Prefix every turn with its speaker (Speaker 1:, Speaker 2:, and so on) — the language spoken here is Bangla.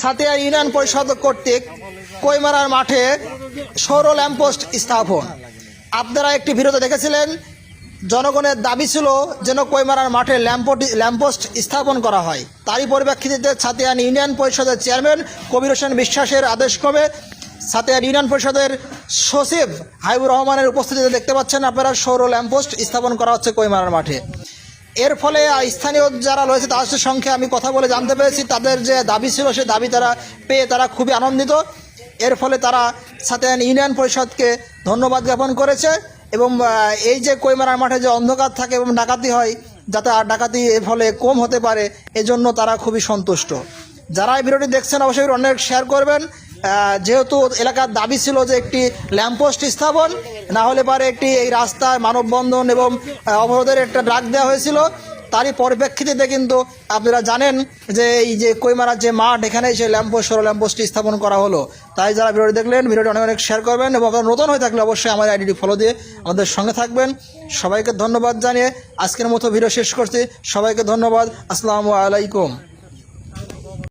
Speaker 1: সাতিয়া ইউনিয়ন পরিষদ কর্তৃক কৈমারার মাঠে সৌর ল্যাম্পপোস্ট স্থাপন। আপনারা একটি ভিডিওতে দেখেছিলেন, জনগণের দাবি ছিল যেন কৈমারার মাঠে ল্যাম্পপোস্ট স্থাপন করা হয়। তারই পরিপ্রেক্ষিতে সাতিয়ান ইউনিয়ন পরিষদের চেয়ারম্যান কবির হোসেন বিশ্বাসের আদেশক্রমে সাতিয়ান ইউনিয়ন পরিষদের সচিব হাবিবুর রহমানের উপস্থিতিতে দেখতে পাচ্ছেন আপনারা সৌর ল্যাম্পপোস্ট স্থাপন করা হচ্ছে কৈমারার মাঠে। এর ফলে স্থানীয় যারা রয়েছে তাদের সঙ্গে আমি কথা বলে জানতে পেরেছি তাদের যে দাবি ছিল সে দাবি তারা পেয়ে তারা খুবই আনন্দিত। এর ফলে তারা সাতিয়ান ইউনিয়ন পরিষদকে ধন্যবাদ জ্ঞাপন করেছে এবং এই যে কৈমারার মাঠে যে অন্ধকার থাকে এবং ডাকাতি হয় যাতে আর ডাকাতি এর ফলে কম হতে পারে এজন্য তারা খুবই সন্তুষ্ট। যারা এই ভিডিওটি দেখছেন অবশ্যই অনেক শেয়ার করবেন, যেহেতু এলাকার দাবি ছিল যে একটি ল্যাম্পপোস্ট স্থাপন না হলে পারে একটি এই রাস্তায় মানববন্ধন এবং অবরোধের একটা ডাক দেওয়া হয়েছিল। তারই পরিপ্রেক্ষিতে কিন্তু আপনারা জানেন যে এই যে কৈমারার যে মাঠ এখানে সেই সৌর ল্যাম্পপোস্টটি স্থাপন করা হলো। তাই যারা ভিডিওটি দেখলেন ভিডিওটি অনেক শেয়ার করবেন এবং আপনারা নতুন হয়ে থাকলে অবশ্যই আমার আইডিটি ফলো দিয়ে আমাদের সঙ্গে থাকবেন। সবাইকে ধন্যবাদ জানিয়ে আজকের মতো ভিডিও শেষ করছি। সবাইকে ধন্যবাদ। আসসালামু আলাইকুম।